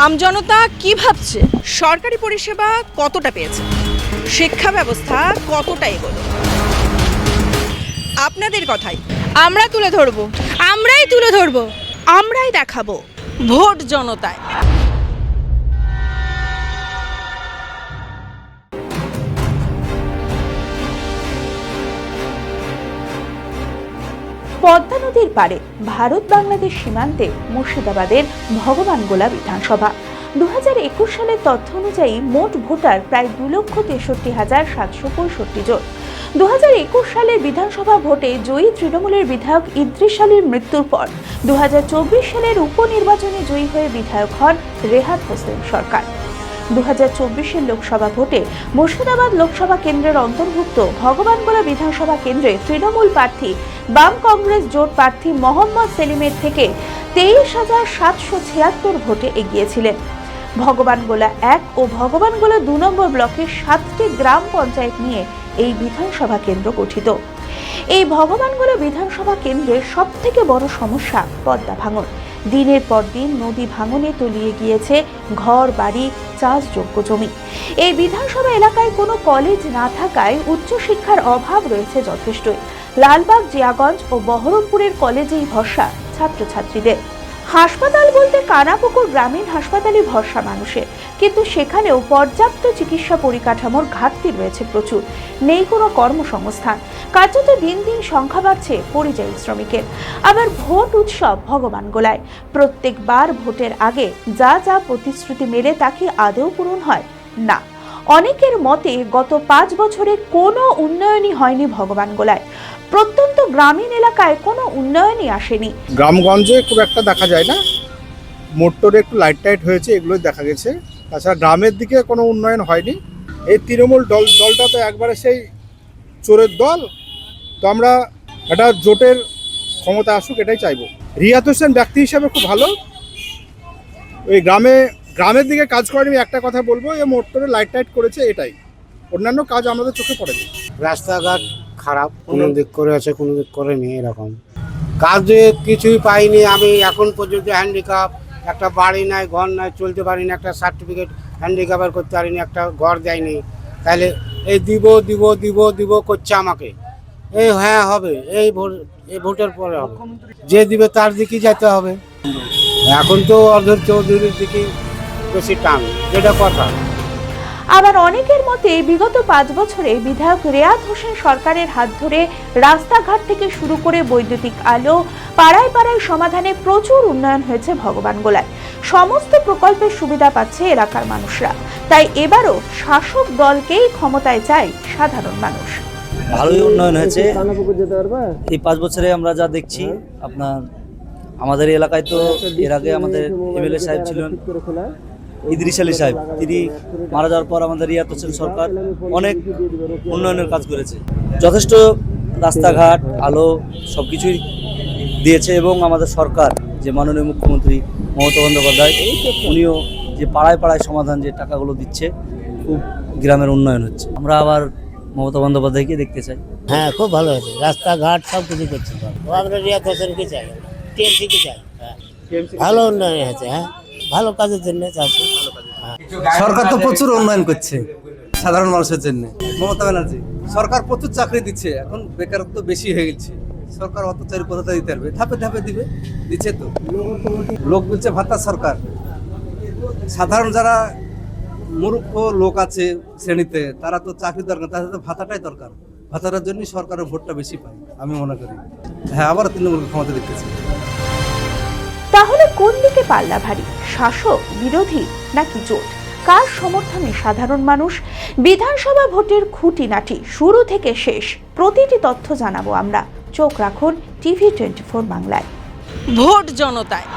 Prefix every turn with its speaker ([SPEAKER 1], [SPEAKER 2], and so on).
[SPEAKER 1] আমজনতা কি ভাবছে? সরকারি পরিষেবা কতটা পেয়েছে? শিক্ষা ব্যবস্থা কতটা এগোলো? আপনাদের কথাই আমরা তুলে ধরবো, আমরাই দেখাবো ভোট জনতায়।
[SPEAKER 2] পদ্মা নদীর পারে ভারত বাংলাদেশ সীমান্তে মুর্শিদাবাদের ভগবানগোলা বিধানসভা 2021 সালের তথ্য অনুযায়ী মোট ভোটার প্রায় 2,63,765 জন। 2021 সালের বিধানসভা ভোটে জয়ী তৃণমূলের বিধায়ক ইদ্রিস আলীর মৃত্যুর পর 2024 সালের উপনির্বাচনে জয়ী হয়ে বিধায়ক হন রেহাত হোসেন সরকার। 2024 লোকসভা ভোটে মুর্শিদাবাদ লোকসভা কেন্দ্রের অন্তর্ভুক্ত ভগবানগোলা বিধানসভা কেন্দ্রে তৃণমূল প্রার্থী বাম কংগ্রেস জোট প্রার্থী মোহাম্মদ সেলিমের থেকে 23,776 ভোটে এগিয়েছিলেন। ভগবানগোলা 1 ও ভগবানগোলা 2 নম্বর ব্লকের 7টি গ্রাম পঞ্চায়েত নিয়ে এই বিধানসভা কেন্দ্র গঠিত। এই ভগবানগোলা বিধানসভা কেন্দ্রের সবথেকে বড় সমস্যা পদ্মা ভাঙন। দিনের পর দিন নদী ভাঙনে তলিয়ে গিয়েছে ঘর বাড়ি, চাষযোগ্য জমি। এই বিধানসভা এলাকায় কোনো কলেজ না থাকায় উচ্চশিক্ষার অভাব রয়েছে যথেষ্টই। লালবাগ, জিয়াগঞ্জ ও বহরমপুরের কলেজেই ভরসা ছাত্রছাত্রীদের। হাসপাতাল বলতে কানাপুকুর গ্রামীণ হাসপাতালে ভরসা মানুষের, কিন্তু সেখানেও পর্যাপ্ত চিকিৎসা পরিকাঠামোর ঘাটতি রয়েছে প্রচুর। নেই কোনো কর্মসংস্থান, কার্যত দিন দিন সংখ্যা বাড়ছে পরিযায়ী শ্রমিকের। আবার ভোট উৎসব ভগবানগোলায়। প্রত্যেকবার ভোটের আগে যা যা প্রতিশ্রুতি মেলে তা কি আদৌ পূরণ হয়? না। অনেকের মতে গত 5 বছরে কোনো উন্নয়নই হয়নি ভগবানগোলায়। প্রত্যন্ত গ্রামীণ এলাকায় কোনো উন্নয়নই আসেনি।
[SPEAKER 3] গ্রামগঞ্জে খুব একটা দেখা যায় না, মোটরে একটু লাইট টাইট হয়েছে, এগুলোই দেখা গেছে। তাছাড়া গ্রামের দিকে কোনো উন্নয়ন হয়নি। এই তৃণমূল দলটা তো একবারে সেই চোরের দল। তো আমরা একটা জোটের ক্ষমতা আসুক, এটাই চাইবো। রিয়াত হোসেন ব্যক্তি হিসাবে খুব ভালো। ওই গ্রামের দিকে কাজ করেনি, একটা কথা বলবো, এই মোটরে লাইট টাইট করেছে, এটাই। অন্যান্য কাজ আমাদের চোখে পড়েনি।
[SPEAKER 4] রাস্তাঘাট খারাপ, কোনো দিক করে আছে, কোনো দিক করেনি, এরকম কাজ কিছুই পাইনি। আমি এখন পর্যন্ত হ্যান্ডিক্যাপ, একটা বাড়ি নাই, ঘর নাই, চলতে পারিনি, একটা সার্টিফিকেট হ্যান্ডিক্যাপের করতে পারিনি, একটা ঘর দেয়নি। তাহলে এই দিব দিব দিব দিব করছে আমাকে। এই হ্যাঁ হবে, এই ভোটের পরে হবে, যে দিবে তার দিকেই যেতে হবে। এখন তো অধীর চৌধুরীর দিকে বেশি টান, যেটা কথা।
[SPEAKER 2] আবার অনেকের মতে বিগত 5 বছরে বিধায়ক রেয়াত হোসেন সরকারের হাত ধরে রাস্তাঘাট থেকে শুরু করে বৈদ্যুতিক আলো, পাড়ায় পাড়ায় সমাধানে প্রচুর উন্নয়ন হয়েছে ভগবানগোলায়। সমস্ত প্রকল্পের সুবিধা পাচ্ছে এলাকার মানুষরা। তাই এবারও শাসক দলকেই ক্ষমতায় চায় সাধারণ মানুষ।
[SPEAKER 5] ভালোই উন্নয়ন হয়েছে এই 5 বছরে। আমরা যা দেখছি, আপনার আমাদের এলাকায় তো এর আগে আমাদের এমএলএ সাহেব ছিলেন ইদ্রিস আলী সাহেব, তিনি মারা যাওয়ার পর আমাদের রিয়াত হোসেন সরকার অনেক উন্নয়নের কাজ করেছে। যথেষ্ট রাস্তাঘাট, আলো সব কিছুই দিয়েছে। এবং আমাদের সরকার, যে মাননীয় মুখ্যমন্ত্রী মমতা বন্দ্যোপাধ্যায়, উনিও যে পাড়ায় পাড়ায় সমাধান যে টাকাগুলো দিচ্ছে, খুব গ্রামের উন্নয়ন হচ্ছে। আমরা আবার মমতা বন্দ্যোপাধ্যায়কে দেখতে চাই।
[SPEAKER 4] হ্যাঁ, খুব ভালো হয়েছে, রাস্তাঘাট সব কিছু করছে। আমরা রিয়াত হোসেনকে চাই, টিএমসিকে চাই। ভালো উন্নয়ন হয়েছে, হ্যাঁ, ভালো কাজের জন্য চাচ্ছি।
[SPEAKER 6] সরকার তো প্রচুর উন্নয়ন করছে সাধারণ মানুষের জন্য। মমতা ব্যানার্জি সরকার প্রচুর চাকরি দিচ্ছে, এখন বেকারত্ব বেশি হয়ে গেছে। সরকার অত চাকরি কোথা দিতে পারবে? ধাপে ধাপে দিবে, দিচ্ছে তো। লোক বলছে ভাতা সরকার। সাধারণ যারা মূর্খ লোক আছে শ্রেণীতে, তারা তো চাকরি দরকার, তাদের তো ভাতাটাই দরকার। ভাতাটার জন্যই সরকারের ভোটটা বেশি পায় আমি মনে করি। হ্যাঁ, আবার তৃণমূলকে ক্ষমতা দেখতেছি।
[SPEAKER 2] তাহলে কোন দিকে পাল্লা ভারী? শাসক, বিরোধী নাকি জোট? কার সমর্থনে সাধারণ মানুষ? বিধানসভা ভোটের খুঁটিনাটি শুরু থেকে শেষ প্রতিটি তথ্য জানাবো আমরা। চোখ রাখুন TV24 বাংলায়।
[SPEAKER 1] ভোট জনতায়।